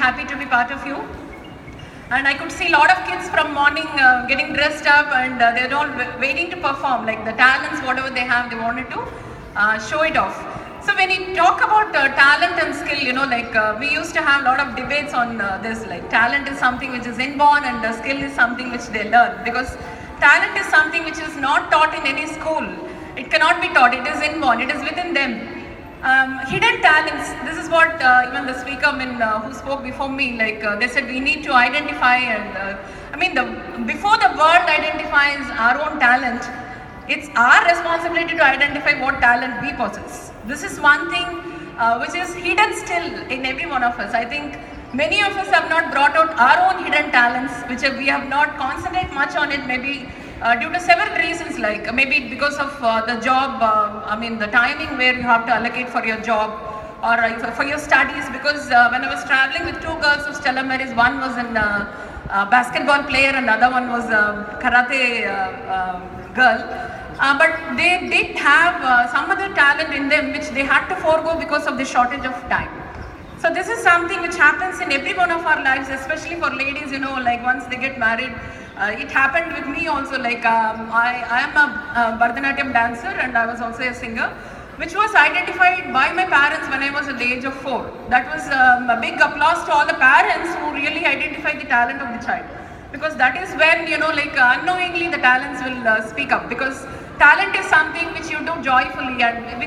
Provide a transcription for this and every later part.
happy to be part of you. And I could see a lot of kids from morning getting dressed up, and they're all waiting to perform, like the talents, whatever they have, they wanted to show it off. So when you talk about talent and skill, we used to have a lot of debates on this, like talent is something which is inborn and skill is something which they learn, because talent is something which is not taught in any school. It cannot be taught, it is inborn, it is within them. Hidden talents, this is what even the speaker who spoke before me, they said we need to identify, and before the world identifies our own talent, it's our responsibility to identify what talent we possess. This is one thing which is hidden still in every one of us. I think many of us have not brought out our own hidden talents, which we have not concentrated much on it, maybe due to several reasons, like maybe because of the job, the timing where you have to allocate for your job or for your studies, because when I was traveling with two girls of Stella Maris, one was a basketball player and the other one was a karate girl, but they did have some other talent in them which they had to forego because of the shortage of time. So this is something which happens in every one of our lives, especially for ladies, once they get married. It happened with me also, I am a Bharatanatyam dancer and I was also a singer, which was identified by my parents when I was at the age of 4. That was a big applause to all the parents who really identified the talent of the child. Because that is when, unknowingly the talents will speak up. Because talent is something which you do joyfully and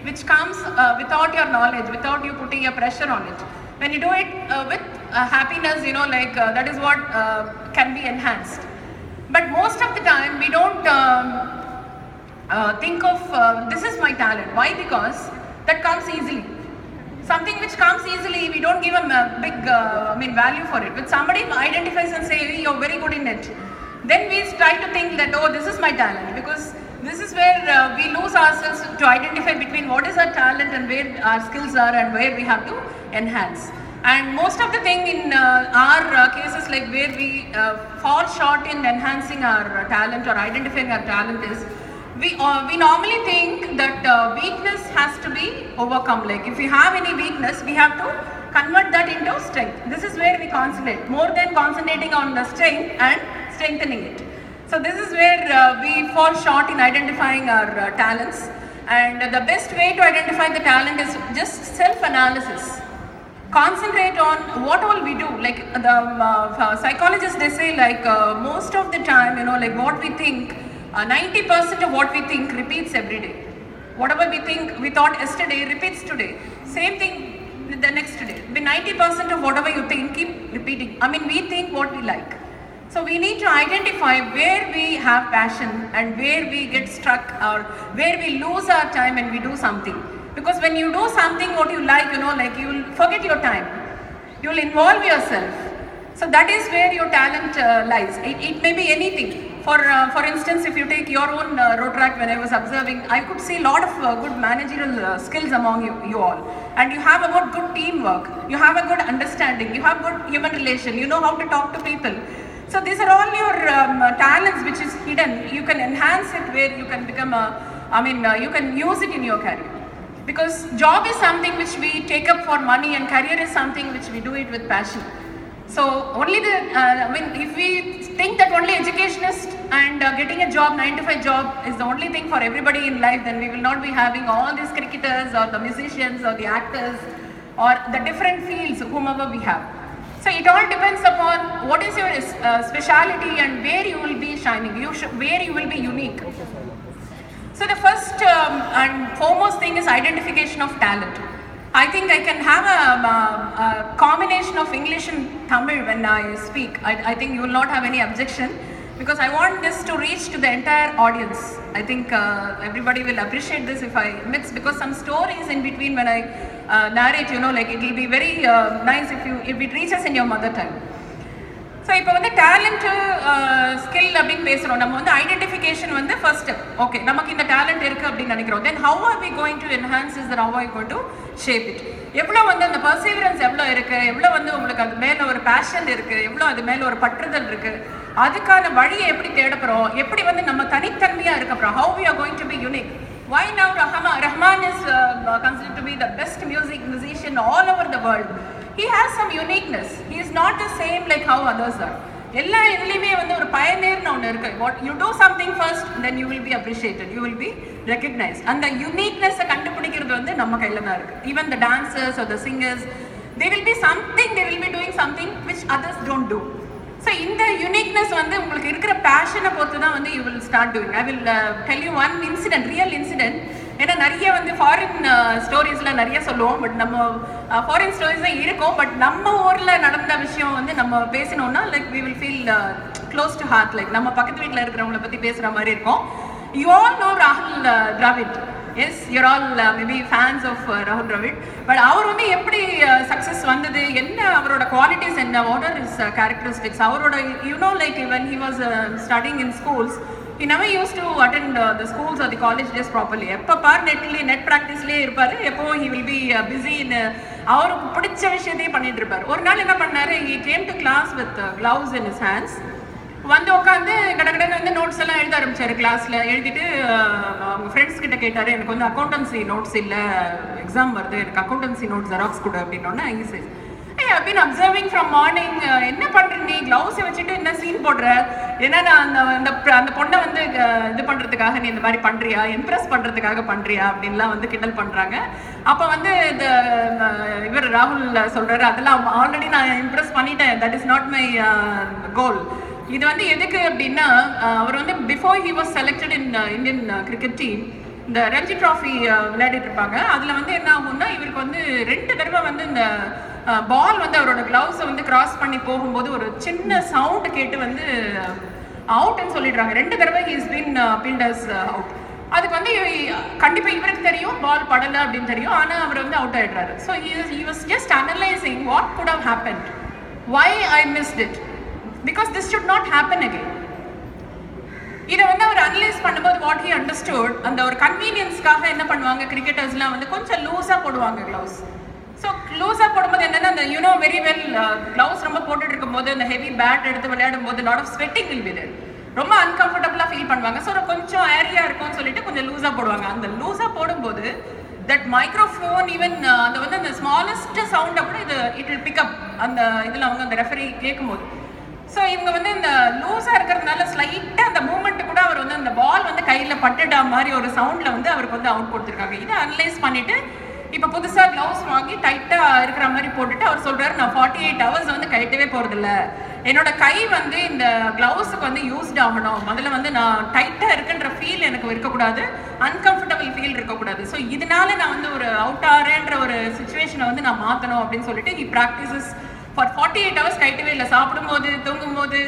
which comes without your knowledge, without you putting a pressure on it. When you do it with happiness, that is what can be enhanced. But most of the time we don't think of this is my talent. Why? Because that comes easily. Something which comes easily, we don't give a big value for it. When somebody identifies and says, hey, you're very good in it, then we try to think that, oh, this is my talent. Because this is where we lose ourselves to identify between what is our talent and where our skills are and where we have to enhance. And most of the thing in our cases, like where we fall short in enhancing our talent or identifying our talent is, we normally think that weakness has to be overcome. Like if we have any weakness, we have to convert that into strength. This is where we concentrate, more than concentrating on the strength and strengthening it. So this is where we fall short in identifying our talents. And the best way to identify the talent is just self-analysis. Concentrate on what all we do. Like the psychologists, they say most of the time, what we think, 90% of what we think repeats every day. Whatever we thought yesterday repeats today. Same thing the next day. 90% of whatever you think keep repeating. We think what we like. So we need to identify where we have passion and where we get stuck or where we lose our time and we do something. Because when you do something what you like, you will forget your time. You will involve yourself. So that is where your talent lies. It may be anything. For instance, if you take your own Rotaract, when I was observing, I could see a lot of good managerial skills among you all. And you have a good teamwork. You have a good understanding. You have good human relation. You know how to talk to people. So these are all your talents which is hidden. You can enhance it where you can become you can use it in your career. Because job is something which we take up for money and career is something which we do it with passion. So only if we think that only educationist and getting a job, 9-to-5 job is the only thing for everybody in life, then we will not be having all these cricketers or the musicians or the actors or the different fields, whomever we have. So it all depends upon what is your speciality and where you will be shining, where you will be unique. So the first and foremost thing is identification of talent. I think I can have a combination of English and Tamil when I speak. I think you will not have any objection because I want this to reach to the entire audience. I think everybody will appreciate this if I mix, because some stories in between when I narrate, it will be very nice if it reaches in your mother tongue. So இப்போ வந்து talent skill அப்படினு பேசுறோம். நம்ம வந்து identification வந்து first step. Okay, நமக்கு இந்த talent இருக்கு அப்படி நினைக்கிறோம். Then how are we going to enhance this, or how are we going to shape it? எவ்வளவு வந்து அந்த perseverance எவ்வளவு இருக்கு, எவ்வளவு வந்து உங்களுக்கு அது மேல ஒரு passion இருக்கு, எவ்வளவு அது மேல ஒரு பற்றுதல் இருக்கு, அதுக்கான வழியை எப்படி தேட போறோம், எப்படி வந்து நம்ம தனித்தன்மையா இருக்க போறோம், how we are going to be unique. Why now Rahman is considered to be the best musician all over the world. he has some uniqueness. He is not the same like how others are. எல்லா இதுலேயுமே வந்து ஒரு பயனேர்னு ஒன்று இருக்கு. What you do something first, then you will be appreciated, you will be recognise. அந்த யூனிக்னஸை கண்டுபிடிக்கிறது வந்து நம்ம கையில் தான் இருக்கு. Even the dancers R the singers, they will be something, they will be doing something which others don't do. So இந்த uniqueness வந்து உங்களுக்கு இருக்கிற பேஷனை பொறுத்து தான் வந்து you will start doing. I will tell you one incident, real incident. ஏன்னா நிறைய வந்து ஃபாரின் ஸ்டோரிஸில் நிறைய சொல்லுவோம், பட் நம்ம ஃபாரின் ஸ்டோரிஸ் தான் இருக்கும், பட் நம்ம ஊரில் நடந்த விஷயம் வந்து நம்ம பேசினோம்னா like we will feel close to heart, like நம்ம பக்கத்து வீட்டில் இருக்கிறவங்கள பற்றி பேசுகிற மாதிரி இருக்கும். You all know Rahul Dravid. Yes, you're all maybe fans of Rahul Dravid. But அவர் வந்து எப்படி சக்ஸஸ் வந்தது, என்ன அவரோட குவாலிட்டிஸ், என்ன what are his characteristics, அவரோட you know like when he was studying in schools, he never used to attend the schools or the college days properly. எப்போ பார் net ப்ராக்டிஸ்லேயே இருப்பார். எப்போ he will be busy in அவருக்கு பிடிச்ச விஷயத்தையே பண்ணிட்டு இருப்பார். ஒரு நாள் என்ன பண்ணாரு, he came to class with gloves in his hands. வந்து உட்காந்து கடகடன்னு வந்து நோட்ஸ் எல்லாம் எழுத ஆரம்பிச்சாரு. கிளாஸில் எழுதிட்டு அவங்க ஃப்ரெண்ட்ஸ் கிட்ட கேட்டார், எனக்கு வந்து அக்கௌண்டன்சி நோட்ஸ் இல்லை, எக்ஸாம் வருது, எனக்கு அக்கௌண்டன்சி நோட்ஸ் ஜெராக்ஸ் கொடு அப்படின்னோன்னா easy. I've been observing from morning. என்ன பண்ற நீ, கிளவுஸை வச்சுட்டு என்ன சீன் போடுற, ஏன்னா அந்த பொண்ணை வந்து இது பண்றதுக்காக நீ இந்த மாதிரி பண்றியா, இம்ப்ரெஸ் பண்றதுக்காக பண்றியா அப்படின்லாம் வந்து கிண்டல் பண்றாங்க. அப்போ வந்து இவர் ராகுல் சொல்றாரு, அதெல்லாம் ஆல்ரெடி நான் இம்ப்ரெஸ் பண்ணிட்டேன், that is not my goal. இது வந்து எதுக்கு அப்படின்னா, அவர் வந்து before he was selected in Indian cricket team, இந்த ரஞ்சி ட்ராஃபி விளையாடிட்டு இருப்பாங்க. அதில் வந்து என்ன ஆகும்னா, இவருக்கு வந்து 2 தடவை வந்து இந்த பால் வந்து அவரோட கிளவுஸை வந்து கிராஸ் பண்ணி போகும்போது ஒரு சின்ன சவுண்டு கேட்டு வந்து அவுட்னு சொல்லிடுறாங்க. 2 தடவை he's been build as out. அதுக்கு வந்து கண்டிப்பாக இவருக்கு தெரியும் பால் படலை அப்படின்னு தெரியும், ஆனால் அவர் வந்து அவுட் ஆகிடுறாரு. So he was just analyzing what could have happened, why I missed it, because this should not happen again. இதை வந்து அவர் அனலைஸ் பண்ணும்போது வாட் ஹி அண்டர்ஸ்டுட், அந்த ஒரு கன்வீனியன்ஸ்க்காக என்ன பண்ணுவாங்க கிரிக்கெட்டர்ஸ்லாம் வந்து கொஞ்சம் லூஸாக போடுவாங்க க்ளவுஸ். ஸோ லூஸாக போடும்போது என்னென்னா, அந்த யூனோ வெரி வெல் க்ளவுஸ் ரொம்ப போட்டுட்டு இருக்கும்போது அந்த ஹெவி பேட் எடுத்து விளையாடும் போது lot of sweating will be there, ரொம்ப அன்கம்ஃபர்டபுளாக ஃபீல் பண்ணுவாங்க. ஸோ கொஞ்சம் ஏரியா இருக்கும்னு சொல்லிட்டு கொஞ்சம் லூஸாக போடுவாங்க. அந்த லூஸாக போடும்போது தட் மைக்ரோஃபோன் ஈவன் அந்த வந்து அந்த ஸ்மாலஸ்ட் சவுண்டை கூட இட் வில் பிக்அப் அந்த இதில் அவங்க அந்த ரெஃபரி கேட்கும்போது. ஸோ இவங்க வந்து இந்த லூஸாக இருக்கிறதுனால ஸ்லைட்டாக அந்த மூமெண்ட்டு கூட அவர் வந்து அந்த பால் வந்து கையில் பட்டுட்டா மாதிரி ஒரு சவுண்டில் வந்து அவருக்கு வந்து அவுட் கொடுத்துருக்காங்க. இதை அனலைஸ் பண்ணிவிட்டு இப்போ புதுசாக க்ளவுஸ் வாங்கி டைட்டாக இருக்கிற மாதிரி போட்டுட்டு அவர் சொல்கிறார், நான் 48 hours வந்து கழட்டவே போகிறதில்ல, என்னோட கை வந்து இந்த க்ளவுஸுக்கு வந்து யூஸ்ட் ஆகணும், முதல்ல வந்து நான் டைட்டாக இருக்குன்ற ஃபீல் எனக்கு இருக்கக்கூடாது, அன்கம்ஃபர்டபுள் ஃபீல் இருக்கக்கூடாது. ஸோ இதனால நான் வந்து ஒரு அவுட் ஆகிறேன்ற ஒரு சுச்சுவேஷனை வந்து நான் மாற்றணும் அப்படின்னு சொல்லிட்டு ஹி ப்ராக்டிசஸ் ஃபார் 48 hours கைட்டவே இல்லை. சாப்பிடும்போது, தூங்கும்போது,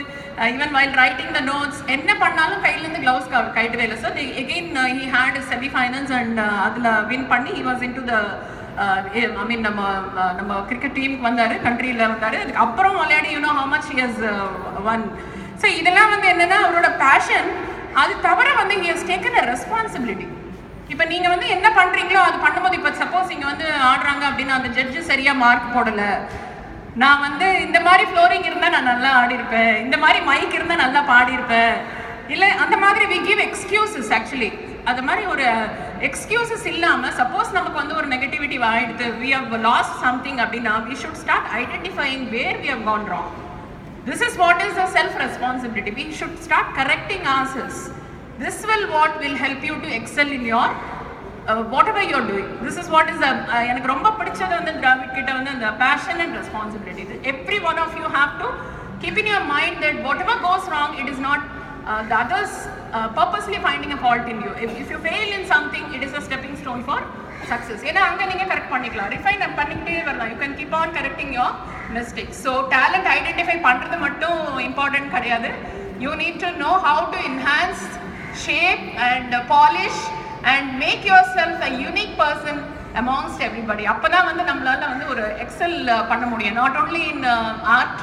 even while writing the notes, என்ன பண்ணாலும் கையிலேருந்து க்ளவுஸ் கைட்டவே இல்லை. So again he had semifinals and அதில் வின் பண்ணி he was in to the I mean நம்ம கிரிக்கெட் டீமுக்கு வந்தார், கண்ட்ரியில் வந்தார். அதுக்கு அப்புறம் விளையாடி you know how much he has won. So இதெல்லாம் வந்து என்னென்னா அவரோட பேஷன். அது தவிர வந்து he has taken a responsibility. இப்போ நீங்கள் வந்து என்ன பண்ணுறீங்களோ அது பண்ணும்போது, இப்போ சப்போஸ் இங்கே வந்து ஆடுறாங்க அப்படின்னா அந்த ஜட்ஜு சரியாக மார்க் போடலை, நான் வந்து இந்த மாதிரி ஃப்ளோரிங் இருந்தால் நான் நல்லா ஆடிருப்பேன், இந்த மாதிரி மைக் இருந்தால் நல்லா பாடியிருப்பேன், இல்லை அந்த மாதிரி வி கிவ் எக்ஸ்கியூசஸ். ஆக்சுவலி அது மாதிரி ஒரு எக்ஸ்கியூசஸ் இல்லாமல், சப்போஸ் நமக்கு வந்து ஒரு நெகட்டிவிட்டி ஆகிடுது, வி ஹவ் லாஸ்ட் சம்திங் அப்படின்னா, we should start identifying where we have gone wrong. This is what is the self responsibility. We should start correcting ourselves. This will what will help you to excel in your whatever you are doing. This is what is எனக்கு ரொம்ப பிடிச்சது வந்து டிராவிட் கிட்ட வந்து அந்த passion and responsibility. Every one of you have to keep in your mind that whatever goes wrong, it is not the others purposely finding a fault in you. If you fail in something, it is a stepping stone for success. ஏன்னா அங்கே நீங்கள் correct பண்ணிக்கலாம், refine பண்ணிக்கிட்டே வரலாம். You can keep on correcting your mistakes. So talent identify பண்ணுறது மட்டும் important கிடையாது. You need to know how to enhance, shape and polish and make yourself a unique person amongst everybody. அப்பதான் வந்து நம்மளால வந்து ஒரு எக்ஸல் பண்ண முடியும். not only in art,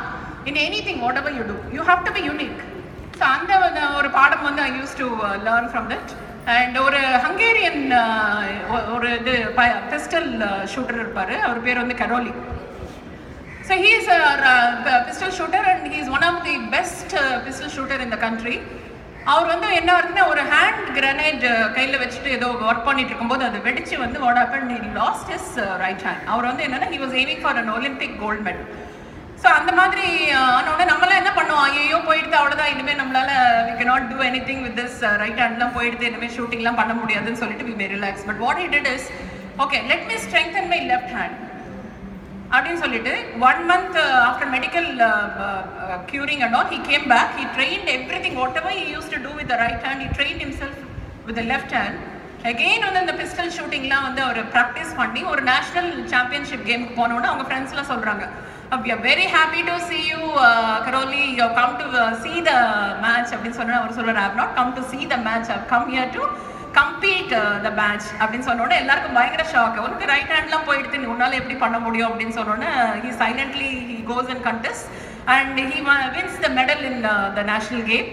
in anything, whatever you do, you have to be unique. So அந்த ஒரு பாடம் வந்து I used to learn from that. and ஒரு ஹங்கேரியன் ஒரு இது பிஸ்டல் ஷூட்டர் இருப்பாரு, அவர் பேர் வந்து Karoli. So he is a pistol shooter and he is one of the best pistol shooter in the country. அவர் வந்து என்ன ஆகுதுன்னா ஒரு ஹேண்ட் கிரனேட் கையில் வச்சுட்டு ஏதோ ஒர்க் பண்ணிட்டு இருக்கும்போது அது வெடிச்சு வந்து what happen, he lost his right hand. அவர் வந்து என்னன்னா he was aiming for an Olympic gold medal. So அந்த மாதிரி ஆனோடனே நம்மளாம் என்ன பண்ணுவோம், ஐயோ போயிடுது அவ்வளோதான், இனிமேல் நம்மளால we cannot do anything with this right handலாம் போயிடுது, இனிமேல் ஷூட்டிங்லாம் பண்ண முடியாதுன்னு சொல்லிட்டு we may relax. But what he did is, okay, let me strengthen my left hand அப்படின்னு சொல்லிட்டு 1 month after medical curing and all, he came back, he trained everything, whatever he used to do with the right hand, he trained himself with the left hand. Again வந்து இந்த pistol ஷூட்டிங்லாம் வந்து அவர் practice பண்ணி ஒரு national championship கேமுக்கு போனோன்னா அவங்க ஃப்ரெண்ட்ஸ்லாம் சொல்கிறாங்க, we are very happy to see you, Karoli, you have come to see the match அப்படின்னு சொன்னா அவர் சொல்கிறார், I have not come to see the match, I have come here to compete the match அப்படின்னு சொன்னோன்னே எல்லாருக்கும் பயங்கர shock. உனக்கு right ஹேண்ட்லாம் போயிடுது, நீ உன்னால எப்படி பண்ண முடியும் அப்படின்னு சொன்னோன்னே he silently he goes and contests and he wins the medal in the national game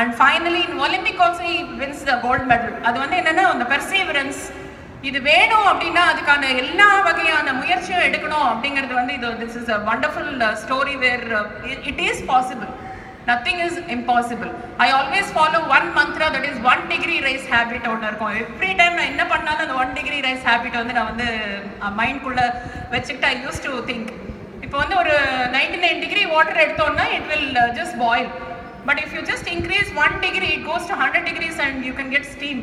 and finally in Olympic also he wins the gold medal. அது வந்து என்னன்னா அந்த perseverance, இது வேணும் அப்படின்னா அதுக்கான எல்லா வகையான முயற்சியும் எடுக்கணும் அப்படிங்கிறது வந்து இது this is a wonderful story where it is possible. Nothing is impossible. I always follow one mantra, that is 1 degree rise habit ஒன்று இருக்கும். Every time நான் என்ன பண்ணாலும் அந்த 1 degree rise habit வந்து நான் வந்து மைண்ட்குள்ள வச்சுக்கிட்டு I used to think. இப்போ வந்து ஒரு 99 degree water எடுத்தோம்னா it will just boil. But if you just increase 1 degree, it goes to 100 degrees and you can get steam.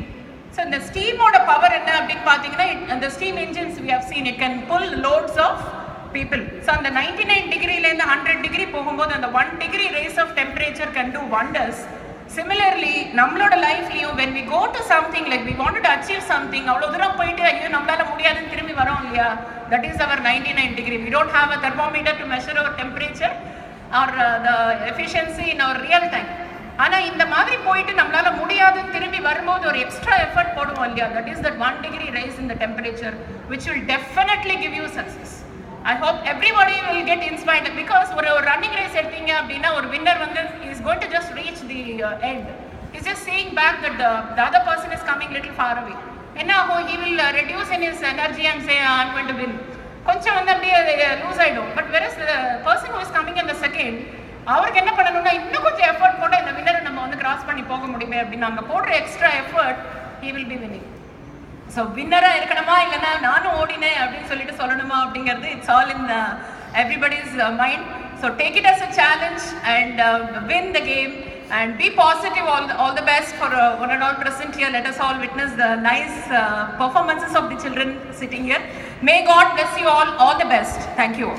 So இந்த ஸ்டீமோட பவர் என்ன அப்படின்னு பார்த்தீங்கன்னா, அந்த steam engines we have seen, it can pull loads of people. So அந்த 99 degreeலேருந்து 100 degree போகும்போது அந்த 1 degree raise of temperature can do wonders. Similarly, நம்மளோட லைஃப்லையும் when we go to something like we wanted to achieve something, அவ்வளோ தூரம் போயிட்டு ஐயோ நம்மளால முடியாதுன்னு திரும்பி வரோம் இல்லையா, that is our 99 degree. We don't have a thermometer to measure our temperature or the efficiency in our real time. ஆனால் இந்த மாதிரி போயிட்டு நம்மளால முடியாதுன்னு திரும்பி வரும்போது ஒரு எக்ஸ்ட்ரா எஃபர்ட் போடுவோம் இல்லையா, that is that 1 degree rise in the temperature which will definitely give you success. I hope everybody will get inspired because ஒரு running race எடுத்தீங்க அப்படின்னா ஒரு winner வந்து is going to just reach the end. He's just seeing back that the other person is coming little far away. என்ன ஆகும், he will reduce in his energy and say I'm going to win. கொஞ்சம் வந்து அப்படியே loose ஆகிடும். But whereas the person who is coming in the second, அவருக்கு என்ன பண்ணணும்னா இன்னும் கொஞ்சம் எஃபர்ட் போட்டால் இந்த வின்னரை நம்ம வந்து கிராஸ் பண்ணி போக முடியுமே அப்படின்னு அங்கே போடுற extra effort he will be winning. So வின்னராக இருக்கணுமா இல்லைன்னா நானும் ஓடினேன் அப்படின்னு சொல்லிட்டு சொல்லணுமா அப்படிங்கிறது it's all in everybody's mind. So take it as a challenge and win the game and be positive. All the best for one and all present here. Let us all witness the nice performances of the children sitting here. May God bless you all the best. Thank you.